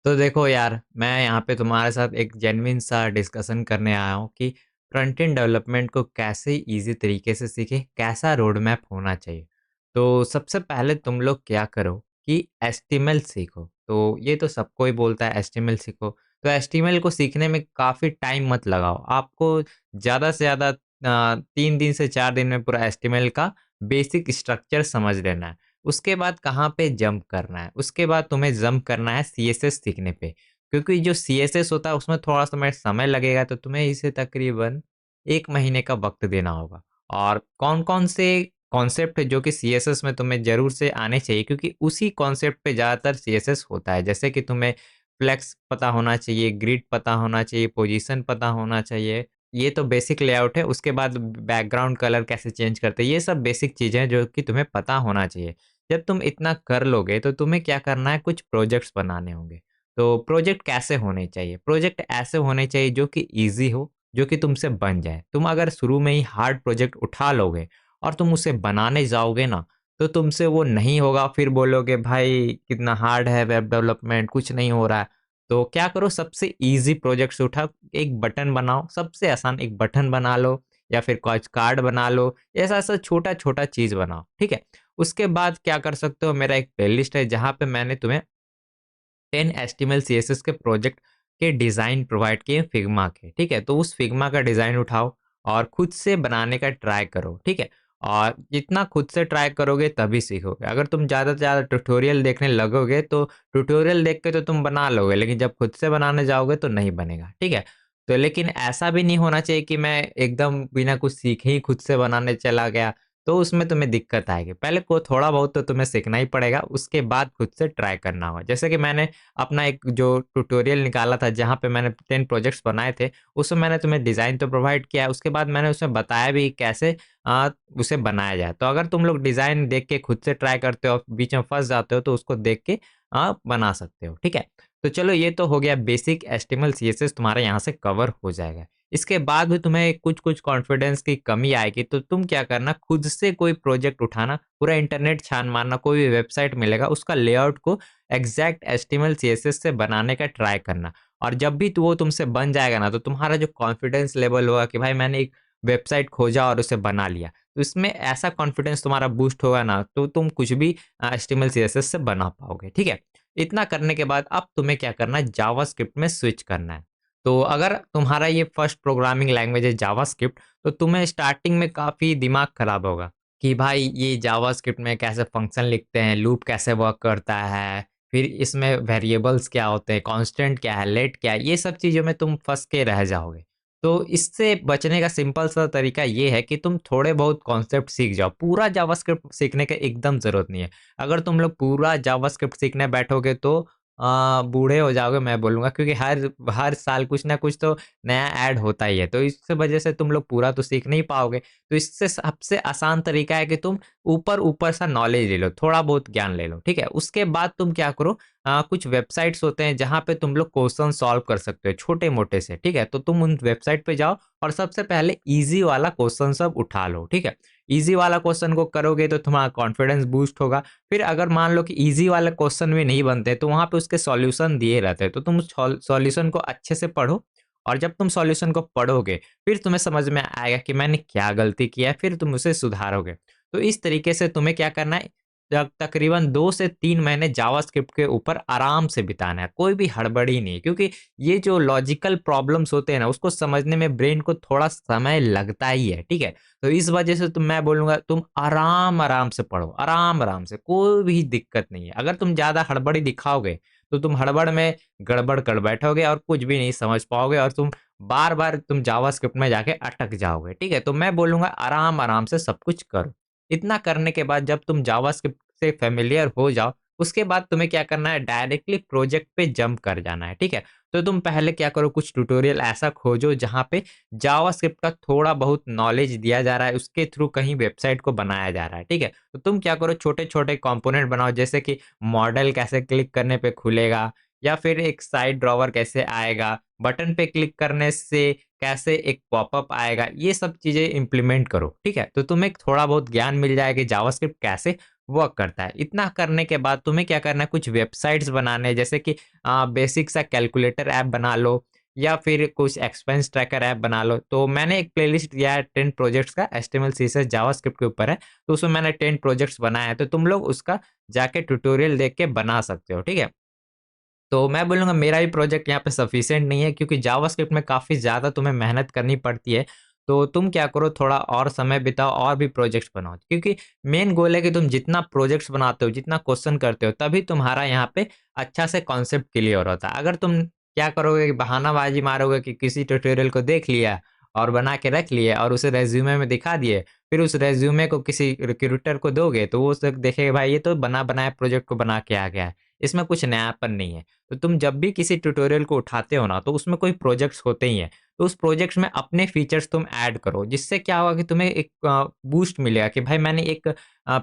तो देखो यार, मैं यहाँ पे तुम्हारे साथ एक जेन्युइन सा डिस्कशन करने आया हूँ कि फ्रंट एंड डेवलपमेंट को कैसे ईज़ी तरीके से सीखें, कैसा रोड मैप होना चाहिए। तो सबसे पहले तुम लोग क्या करो कि एचटीएमएल सीखो। तो ये तो सबको ही बोलता है एचटीएमएल सीखो। तो एचटीएमएल को सीखने में काफ़ी टाइम मत लगाओ। आपको ज़्यादा से ज़्यादा 3 दिन से 4 दिन में पूरा एचटीएमएल का बेसिक स्ट्रक्चर समझ लेना है। उसके बाद कहाँ पे जंप करना है, उसके बाद तुम्हें जंप करना है सीएसएस सीखने पे। क्योंकि जो सीएसएस होता है उसमें थोड़ा समय लगेगा, तो तुम्हें इसे तकरीबन 1 महीने का वक़्त देना होगा। और कौन-कौन से कॉन्सेप्ट है जो कि सीएसएस में तुम्हें ज़रूर से आने चाहिए, क्योंकि उसी कॉन्सेप्ट पे ज़्यादातर सीएसएस होता है। जैसे कि तुम्हें फ्लेक्स पता होना चाहिए, ग्रिड पता होना चाहिए, पोजीशन पता होना चाहिए। ये तो बेसिक लेआउट है, उसके बाद बैकग्राउंड कलर कैसे चेंज करते हैं, ये सब बेसिक चीज़ें हैं जो कि तुम्हें पता होना चाहिए। जब तुम इतना कर लोगे तो तुम्हें क्या करना है, कुछ प्रोजेक्ट्स बनाने होंगे। तो प्रोजेक्ट कैसे होने चाहिए? प्रोजेक्ट ऐसे होने चाहिए जो कि ईज़ी हो, जो कि तुमसे बन जाए। तुम अगर शुरू में ही हार्ड प्रोजेक्ट उठा लोगे और तुम उसे बनाने जाओगे ना, तो तुमसे वो नहीं होगा, फिर बोलोगे भाई कितना हार्ड है वेब डेवलपमेंट, कुछ नहीं हो रहा है। तो क्या करो, सबसे ईज़ी प्रोजेक्ट्स उठाओ, एक बटन बनाओ, सबसे आसान एक बटन बना लो या फिर कुछ कार्ड बना लो, ऐसा-ऐसा छोटा-छोटा चीज़ बनाओ, ठीक है? उसके बाद क्या कर सकते हो, मेरा एक प्लेलिस्ट है जहाँ पे मैंने तुम्हें 10 एचटीएमएल सीएसएस के प्रोजेक्ट के डिज़ाइन प्रोवाइड किए फिग्मा के, ठीक है? तो उस फिग्मा का डिज़ाइन उठाओ और खुद से बनाने का ट्राई करो, ठीक है? और जितना खुद से ट्राई करोगे तभी सीखोगे। अगर तुम ज़्यादा से ज़्यादा ट्यूटोरियल देखने लगोगे तो ट्यूटोरियल देख के तो तुम बना लोगे, लेकिन जब खुद से बनाने जाओगे तो नहीं बनेगा, ठीक है? तो लेकिन ऐसा भी नहीं होना चाहिए कि मैं एकदम बिना कुछ सीखे ही खुद से बनाने चला गया, तो उसमें तुम्हें दिक्कत आएगी। पहले को थोड़ा बहुत तो तुम्हें सीखना ही पड़ेगा, उसके बाद खुद से ट्राई करना होगा। जैसे कि मैंने अपना एक जो ट्यूटोरियल निकाला था जहाँ पे मैंने 10 प्रोजेक्ट्स बनाए थे, उसमें मैंने तुम्हें डिज़ाइन तो प्रोवाइड किया है, उसके बाद मैंने उसमें बताया भी कैसे उसे बनाया जाए। तो अगर तुम लोग डिज़ाइन देख के खुद से ट्राई करते हो, बीच में फँस जाते हो, तो उसको देख के बना सकते हो, ठीक है? तो चलो ये तो हो गया बेसिक एचटीएमएल सीएसएस तुम्हारा यहाँ से कवर हो जाएगा। इसके बाद भी तुम्हें कुछ-कुछ कॉन्फिडेंस की कमी आएगी, तो तुम क्या करना, खुद से कोई प्रोजेक्ट उठाना, पूरा इंटरनेट छान मारना, कोई भी वेबसाइट मिलेगा, उसका लेआउट को एग्ज़ैक्ट एचटीएमएल सीएसएस से बनाने का ट्राई करना। और जब भी वो तुमसे बन जाएगा ना, तो तुम्हारा जो कॉन्फिडेंस लेवल होगा कि भाई मैंने एक वेबसाइट खोजा और उसे बना लिया, तो इसमें ऐसा कॉन्फिडेंस तुम्हारा बूस्ट होगा ना, तो तुम कुछ भी एचटीएमएल सीएसएस से बना पाओगे, ठीक है? इतना करने के बाद अब तुम्हें क्या करना है, जावास्क्रिप्ट में स्विच करना है। तो अगर तुम्हारा ये फर्स्ट प्रोग्रामिंग लैंग्वेज है जावास्क्रिप्ट, तो तुम्हें स्टार्टिंग में काफ़ी दिमाग खराब होगा कि भाई ये जावास्क्रिप्ट में कैसे फंक्शन लिखते हैं, लूप कैसे वर्क करता है, फिर इसमें वेरिएबल्स क्या होते हैं, कांस्टेंट क्या है, लेट क्या है, ये सब चीज़ों में तुम फँस के रह जाओगे। तो इससे बचने का सिंपल सा तरीका ये है कि तुम थोड़े बहुत कॉन्सेप्ट सीख जाओ। पूरा जावास्क्रिप्ट सीखने की एकदम ज़रूरत नहीं है। अगर तुम लोग पूरा जावास्क्रिप्ट सीखने बैठोगे तो बूढ़े हो जाओगे मैं बोलूँगा, क्योंकि हर हर साल कुछ ना कुछ तो नया ऐड होता ही है। तो इस वजह से तुम लोग पूरा तो सीख नहीं पाओगे। तो इससे सबसे आसान तरीका है कि तुम ऊपर-ऊपर सा नॉलेज ले लो, थोड़ा बहुत ज्ञान ले लो, ठीक है? उसके बाद तुम क्या करो, कुछ वेबसाइट्स होते हैं जहाँ पे तुम लोग क्वेश्चन सॉल्व कर सकते हो छोटे-मोटे से, ठीक है? तो तुम उन वेबसाइट पे जाओ और सबसे पहले ईज़ी वाला क्वेश्चन सब उठा लो, ठीक है? ईज़ी वाला क्वेश्चन को करोगे तो तुम्हारा कॉन्फिडेंस बूस्ट होगा। फिर अगर मान लो कि ईज़ी वाले क्वेश्चन भी नहीं बनते, तो वहाँ पे उसके सॉल्यूशन दिए रहते हैं, तो तुम उस सॉल्यूशन को अच्छे से पढ़ो। और जब तुम सॉल्यूशन को पढ़ोगे, फिर तुम्हें समझ में आएगा कि मैंने क्या गलती किया है, फिर तुम उसे सुधारोगे। तो इस तरीके से तुम्हें क्या करना है, तकरीबन 2 से 3 महीने जावास्क्रिप्ट के ऊपर आराम से बिताना है, कोई भी हड़बड़ी नहीं, क्योंकि ये जो लॉजिकल प्रॉब्लम्स होते हैं ना, उसको समझने में ब्रेन को थोड़ा समय लगता ही है, ठीक है? तो इस वजह से तो मैं बोलूँगा तुम आराम-आराम से पढ़ो, आराम-आराम से, कोई भी दिक्कत नहीं है। अगर तुम ज़्यादा हड़बड़ी दिखाओगे, तो तुम हड़बड़ में गड़बड़ कर बैठोगे और कुछ भी नहीं समझ पाओगे और तुम बार-बार तुम जावास्क्रिप्ट में जाके अटक जाओगे, ठीक है? तो मैं बोलूँगा आराम-आराम से सब कुछ करो। इतना करने के बाद जब तुम जावास्क्रिप्ट से फ़ैमिलियर हो जाओ, उसके बाद तुम्हें क्या करना है, डायरेक्टली प्रोजेक्ट पे जंप कर जाना है, ठीक है? तो तुम पहले क्या करो, कुछ ट्यूटोरियल ऐसा खोजो जहाँ पे जावास्क्रिप्ट का थोड़ा बहुत नॉलेज दिया जा रहा है, उसके थ्रू कहीं वेबसाइट को बनाया जा रहा है, ठीक है? तो तुम क्या करो, छोटे-छोटे कंपोनेंट बनाओ, जैसे कि मॉडल कैसे क्लिक करने पे खुलेगा या फिर एक साइड ड्रॉवर कैसे आएगा, बटन पे क्लिक करने से कैसे एक पॉपअप आएगा, ये सब चीज़ें इम्प्लीमेंट करो, ठीक है? तो तुम्हें थोड़ा बहुत ज्ञान मिल जाएगा कि जावास्क्रिप्ट कैसे वर्क करता है। इतना करने के बाद तुम्हें क्या करना है, कुछ वेबसाइट्स बनाने हैं, जैसे कि बेसिक सा कैलकुलेटर ऐप बना लो या फिर कुछ एक्सपेंस ट्रैकर ऐप बना लो। तो मैंने एक प्लेलिस्ट दिया है 10 प्रोजेक्ट्स का, एचटीएमएल सीएसएस जावास्क्रिप्ट के ऊपर है, तो उसमें मैंने 10 प्रोजेक्ट्स बनाए हैं, तो तुम लोग उसका जाके ट्यूटोरियल देख के बना सकते हो, ठीक है। तो मैं बोलूँगा मेरा ही प्रोजेक्ट यहाँ पे सफिशिएंट नहीं है, क्योंकि जावास्क्रिप्ट में काफ़ी ज़्यादा तुम्हें मेहनत करनी पड़ती है। तो तुम क्या करो, थोड़ा और समय बिताओ और भी प्रोजेक्ट्स बनाओ, क्योंकि मेन गोल है कि तुम जितना प्रोजेक्ट्स बनाते हो, जितना क्वेश्चन करते हो, तभी तुम्हारा यहाँ पे अच्छा से कॉन्सेप्ट क्लियर होता है। अगर तुम क्या करोगे कि बहानाबाजी मारोगे कि किसी ट्यूटोरियल को देख लिया और बना के रख लिए और उसे रेज्यूमे में दिखा दिए, फिर उस रेज्यूमे को किसी रिक्रूटर को दोगे, तो वो सब देखेगा भाई ये तो बना बनाया प्रोजेक्ट को बना के आ गया है, इसमें कुछ नयापन नहीं है। तो तुम जब भी किसी ट्यूटोरियल को उठाते हो ना, तो उसमें कोई प्रोजेक्ट्स होते ही हैं, तो उस प्रोजेक्ट्स में अपने फीचर्स तुम ऐड करो, जिससे क्या होगा कि तुम्हें एक बूस्ट मिलेगा कि भाई मैंने एक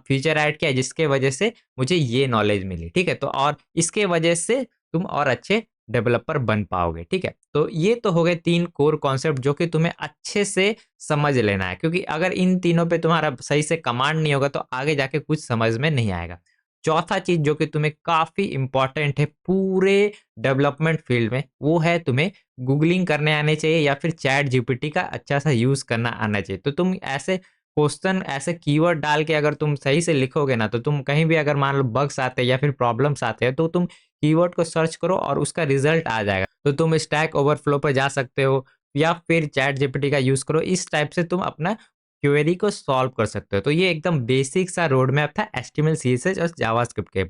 फीचर ऐड किया जिसके वजह से मुझे ये नॉलेज मिली, ठीक है। तो और इसके वजह से तुम और अच्छे डेवलपर बन पाओगे, ठीक है। तो ये तो हो गए 3 कोर कॉन्सेप्ट जो कि तुम्हें अच्छे से समझ लेना है, क्योंकि अगर इन तीनों पे तुम्हारा सही से कमांड नहीं होगा, तो आगे जाके कुछ समझ में नहीं आएगा। चौथा चीज़ जो कि तुम्हें काफ़ी इम्पोर्टेंट है पूरे डेवलपमेंट फील्ड में, वो है तुम्हें गूगलिंग करने आने चाहिए या फिर चैट जीपीटी का अच्छा सा यूज़ करना आना चाहिए। तो तुम ऐसे क्वेश्चन, ऐसे कीवर्ड डाल के अगर तुम सही से लिखोगे ना, तो तुम कहीं भी अगर मान लो बग्स आते हैं या फिर प्रॉब्लम्स आते हैं, तो तुम कीवर्ड को सर्च करो और उसका रिजल्ट आ जाएगा। तो तुम स्टैक ओवरफ्लो पे जा सकते हो या फिर चैट जीपीटी का यूज़ करो। इस टाइप से तुम अपना क्वेरी को सॉल्व कर सकते हो। तो ये एकदम बेसिक सा रोड मैप था एचटीएमएल, सीएसएस और जावास्क्रिप्ट के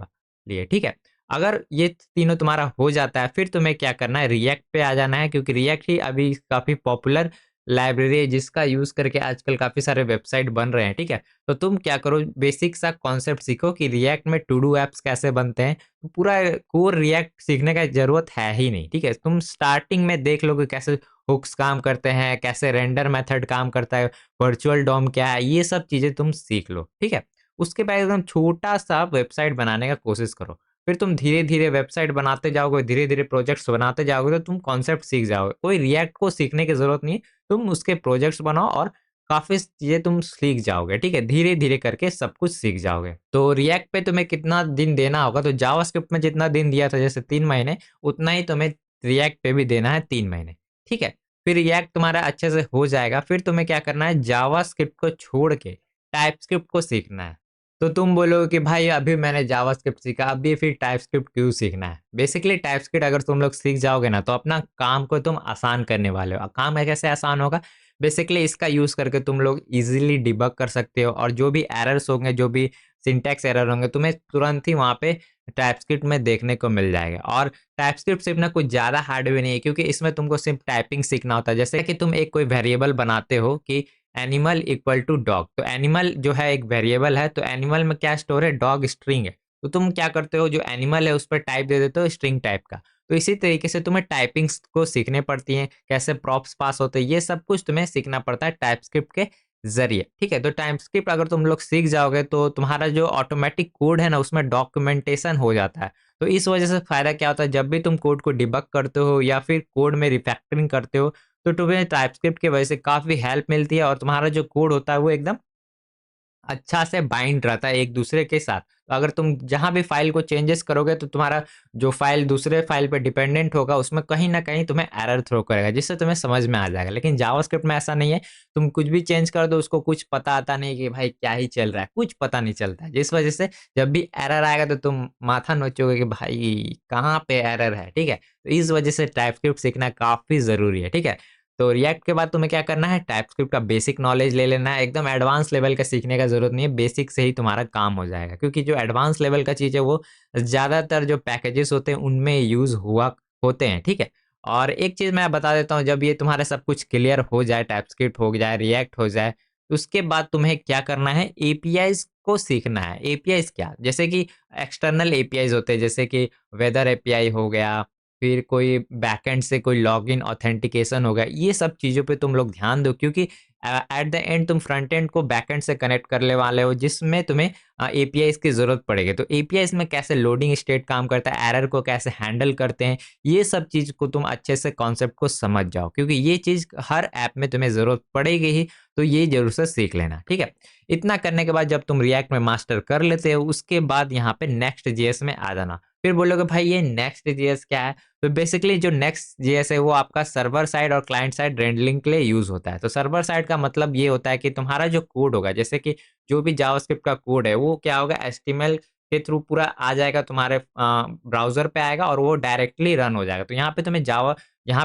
लिए, ठीक है। अगर ये तीनों तुम्हारा हो जाता है, फिर तुम्हें क्या करना है, रिएक्ट पे आ जाना है, क्योंकि रिएक्ट ही अभी काफ़ी पॉपुलर लाइब्रेरी है, जिसका यूज़ करके आजकल काफ़ी सारे वेबसाइट बन रहे हैं, ठीक है। तो तुम क्या करो, बेसिक सा कॉन्सेप्ट सीखो कि रिएक्ट में टू डू ऐप्स कैसे बनते हैं। तो पूरा कोर रिएक्ट सीखने का ज़रूरत है ही नहीं, ठीक है। तुम स्टार्टिंग में देख लो कि कैसे हुक्स काम करते हैं, कैसे रेंडर मेथड काम करता है, वर्चुअल डॉम क्या है, ये सब चीज़ें तुम सीख लो, ठीक है। उसके बाद एकदम छोटा-सा वेबसाइट बनाने का कोशिश करो। फिर तुम धीरे-धीरे वेबसाइट बनाते जाओगे, धीरे-धीरे प्रोजेक्ट्स बनाते जाओगे, तो तुम कॉन्सेप्ट सीख जाओगे। कोई रिएक्ट को सीखने की ज़रूरत नहीं है, तुम उसके प्रोजेक्ट्स बनाओ और काफ़ी चीज़ें तुम सीख जाओगे, ठीक है। धीरे-धीरे करके सब कुछ सीख जाओगे। तो रिएक्ट पे तुम्हें कितना दिन देना होगा, तो जावास्क्रिप्ट में जितना दिन दिया था जैसे 3 महीने, उतना ही तुम्हें रिएक्ट पे भी देना है 3 महीने, ठीक है। फिर रिएक्ट तुम्हारा अच्छे से हो जाएगा, फिर तुम्हें क्या करना है, जावास्क्रिप्ट को छोड़ के टाइपस्क्रिप्ट को सीखना है। तो तुम बोलोगे कि भाई अभी मैंने जावास्क्रिप्ट सीखा, अभी फिर टाइपस्क्रिप्ट क्यों सीखना है? बेसिकली टाइपस्क्रिप्ट अगर तुम लोग सीख जाओगे ना, तो अपना काम को तुम आसान करने वाले हो। काम कैसे आसान होगा? बेसिकली इसका यूज़ करके तुम लोग ईज़िली डिबग कर सकते हो और जो भी एरर्स होंगे, जो भी सिंटैक्स एरर होंगे, तुम्हें तुरंत ही वहाँ पे टाइपस्क्रिप्ट में देखने को मिल जाएगा। और टाइपस्क्रिप्ट सिर्फ ना कुछ ज़्यादा हार्ड भी नहीं है, क्योंकि इसमें तुमको सिर्फ टाइपिंग सीखना होता है। जैसे कि तुम एक कोई वेरिएबल बनाते हो कि एनिमल इक्वल टू डॉग, तो एनिमल जो है एक वेरिएबल है, तो एनिमल में क्या स्टोर है, डॉग स्ट्रिंग है। तो तुम क्या करते हो, जो एनिमल है उस पर टाइप दे देते हो स्ट्रिंग टाइप का। तो इसी तरीके से तुम्हें टाइपिंग्स को सीखने पड़ती हैं, कैसे प्रॉप्स पास होते हैं, ये सब कुछ तुम्हें सीखना पड़ता है टाइपस्क्रिप्ट के ज़रिए, ठीक है। तो टाइपस्क्रिप्ट अगर तुम लोग सीख जाओगे, तो तुम्हारा जो ऑटोमेटिक कोड है ना, उसमें डॉक्यूमेंटेशन हो जाता है। तो इस वजह से फ़ायदा क्या होता है, जब भी तुम कोड को डिबग करते हो या फिर कोड में रिफैक्टरिंग करते हो, तो तुम्हें टाइपस्क्रिप्ट की वजह से काफ़ी हेल्प मिलती है और तुम्हारा जो कोड होता है वो एकदम अच्छा से बाइंड रहता है एक दूसरे के साथ। तो अगर तुम जहाँ भी फ़ाइल को चेंजेस करोगे, तो तुम्हारा जो फ़ाइल दूसरे फ़ाइल पे डिपेंडेंट होगा, उसमें कहीं न कहीं तुम्हें एरर थ्रो करेगा, जिससे तुम्हें समझ में आ जाएगा। लेकिन जावास्क्रिप्ट में ऐसा नहीं है, तुम कुछ भी चेंज कर दो, उसको कुछ पता आता नहीं कि भाई क्या ही चल रहा है, कुछ पता नहीं चलता है। जिस वजह से जब भी एरर आएगा, तो तुम माथा नोचोगे कि भाई कहाँ पे एरर है, ठीक है? तो इस वजह से टाइपस्क्रिप्ट सीखना काफ़ी ज़रूरी है, ठीक है? तो रिएक्ट के बाद तुम्हें क्या करना है, टाइपस्क्रिप्ट का बेसिक नॉलेज ले लेना है, एकदम एडवांस लेवल का सीखने का ज़रूरत नहीं है, बेसिक से ही तुम्हारा काम हो जाएगा। क्योंकि जो एडवांस लेवल का चीज़ है, वो ज़्यादातर जो पैकेजेस होते हैं उनमें यूज़ हुआ होते हैं, ठीक है? और एक चीज़ मैं बता देता हूँ, जब ये तुम्हारा सब कुछ क्लियर हो जाए, टाइपस्क्रिप्ट हो जाए, रिएक्ट हो जाए, उसके बाद तुम्हें क्या करना है, एपीआईज़ को सीखना है। एपीआईज़ क्या? जैसे कि एक्सटर्नल एपीआईज़ होते हैं, जैसे कि वेदर एपीआई हो गया फिर कोई बैकएंड से कोई लॉगिन ऑथेंटिकेशन हो गया, ये सब चीज़ों पे तुम लोग ध्यान दो क्योंकि एट द एंड तुम फ्रंट एंड को बैकएंड से कनेक्ट करने वाले हो जिसमें तुम्हें एपीआईज़ की ज़रूरत पड़ेगी। तो एपीआईज़ में कैसे लोडिंग स्टेट काम करता है, एरर को कैसे हैंडल करते हैं, ये सब चीज़ को तुम अच्छे से कॉन्सेप्ट को समझ जाओ क्योंकि ये चीज़ हर ऐप में तुम्हें ज़रूरत पड़ेगी ही, तो ये ज़रूर से सीख लेना, ठीक है? इतना करने के बाद जब तुम रिएक्ट में मास्टर कर लेते हो, उसके बाद यहाँ पे नेक्स्ट जेएस में आ जाना। फिर बोलोगे भाई ये नेक्स्ट जेएस क्या है? तो बेसिकली जो नेक्स्ट जेएस है वो आपका सर्वर साइड और क्लाइंट साइड रेंडलिंग के लिए यूज़ होता है। तो सर्वर साइड का मतलब ये होता है कि तुम्हारा जो कोड होगा, जैसे कि जो भी जावास्क्रिप्ट का कोड है वो क्या होगा, एचटीएमएल के थ्रू पूरा आ जाएगा तुम्हारे ब्राउज़र पे आएगा और वो डायरेक्टली रन हो जाएगा। तो यहाँ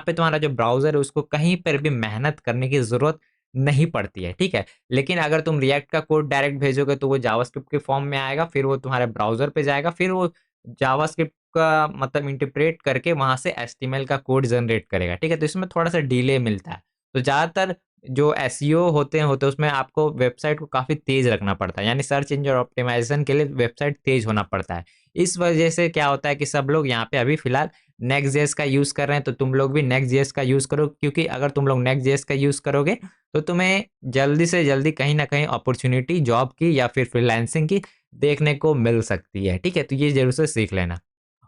पे तुम्हारा जो ब्राउज़र है उसको कहीं पर भी मेहनत करने की ज़रूरत नहीं पड़ती है, ठीक है? लेकिन अगर तुम रिएक्ट का कोड डायरेक्ट भेजोगे तो वो जावास्क्रिप्ट के फॉर्म में आएगा, फिर वो तुम्हारे ब्राउज़र पे जाएगा, फिर वो जावास्क्रिप्ट का मतलब इंटरप्रेट करके वहाँ से एचटीएमएल का कोड जनरेट करेगा, ठीक है? तो इसमें थोड़ा-सा डिले मिलता है। तो ज़्यादातर जो एसईओ होते हैं उसमें आपको वेबसाइट को काफ़ी तेज़ रखना पड़ता है, यानी सर्च इंजन ऑप्टिमाइज़ेशन के लिए वेबसाइट तेज़ होना पड़ता है। इस वजह से क्या होता है कि सब लोग यहाँ पे अभी फ़िलहाल नेक्स्ट.जेएस का यूज़ कर रहे हैं, तो तुम लोग भी नेक्स्ट.जेएस का यूज़ करो क्योंकि अगर तुम लोग नेक्स्ट.जेएस का यूज़ करोगे, तो तुम्हें जल्दी से जल्दी कहीं न कहीं अपॉर्च्युनिटी जॉब की या फिर फ्रीलांसिंग की देखने को मिल सकती है, ठीक है? तो ये ज़रूर से सीख लेना।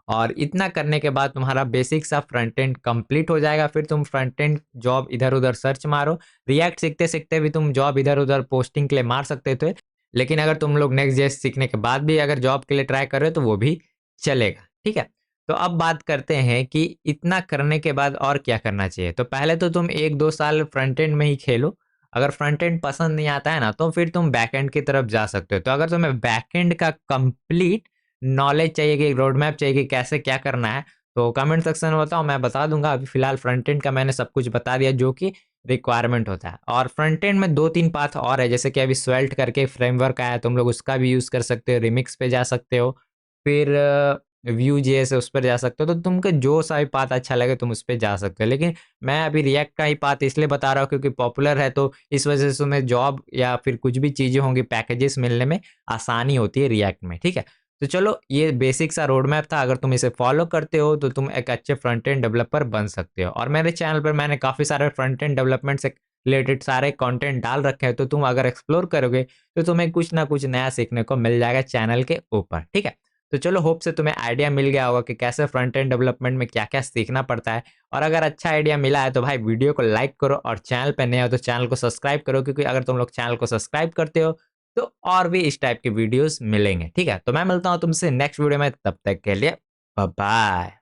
और इतना करने के बाद तुम्हारा बेसिक सा फ्रंट एंड कंप्लीट हो जाएगा, फिर तुम फ्रंट एंड जॉब इधर-उधर सर्च मारो। रिएक्ट सीखते-सीखते भी तुम जॉब इधर-उधर पोस्टिंग के लिए मार सकते थे। लेकिन अगर तुम लोग नेक्स्ट.जेएस सीखने के बाद भी अगर जॉब के लिए ट्राई कर रहे हो तो वो भी चलेगा, ठीक है? तो अब बात करते हैं कि इतना करने के बाद और क्या करना चाहिए? तो पहले तो तुम 1-2 साल फ्रंट एंड में ही खेलो। अगर फ्रंट एंड पसंद नहीं आता है ना, तो फिर तुम बैक एंड की तरफ जा सकते हो। तो अगर तुम्हें बैक एंड का कंप्लीट नॉलेज चाहिए कि रोड मैप चाहिए कि कैसे क्या करना है, तो कमेंट सेक्शन में बताओ, मैं बता दूँगा। अभी फ़िलहाल फ्रंट एंड का मैंने सब कुछ बता दिया जो कि रिक्वायरमेंट होता है। और फ्रंट एंड में 2-3 पाथ और है, जैसे कि अभी स्वेल्ट करके फ्रेमवर्क आया है, तुम लोग उसका भी यूज़ कर सकते हो, रिमिक्स पे जा सकते हो। फिर व्यू जेएस है, उस पर जा सकते हो। तो तुमको जो सा भी पाथ अच्छा लगे तुम उस पे जा सकते हो। लेकिन मैं अभी रिएक्ट का ही पाथ इसलिए बता रहा हूँ क्योंकि पॉपुलर है, तो इस वजह से तुम्हें जॉब या फिर कुछ भी चीज़ें होंगी, पैकेजेस मिलने में आसानी होती है रिएक्ट में, ठीक है? तो चलो ये बेसिक सा रोड मैप था, अगर तुम इसे फॉलो करते हो तो तुम एक अच्छे फ्रंट एंड डेवलपर बन सकते हो। और मेरे चैनल पर मैंने काफ़ी सारे फ्रंट एंड डेवलपमेंट से रिलेटेड सारे कंटेंट डाल रखे हैं, तो तुम अगर एक्सप्लोर करोगे तो तुम्हें कुछ ना कुछ नया सीखने को मिल जाएगा चैनल के ऊपर, ठीक है? तो चलो, होप से तुम्हें आइडिया मिल गया होगा कि कैसे फ्रंट एंड डेवलपमेंट में क्या-क्या सीखना पड़ता है। और अगर अच्छा आइडिया मिला है तो भाई वीडियो को लाइक करो और चैनल पे नए हो तो चैनल को सब्सक्राइब करो, क्योंकि अगर तुम लोग चैनल को सब्सक्राइब करते हो तो और भी इस टाइप के वीडियोस मिलेंगे, ठीक है? तो मैं मिलता हूँ तुमसे नेक्स्ट वीडियो में, तब तक के लिए बाय बाय।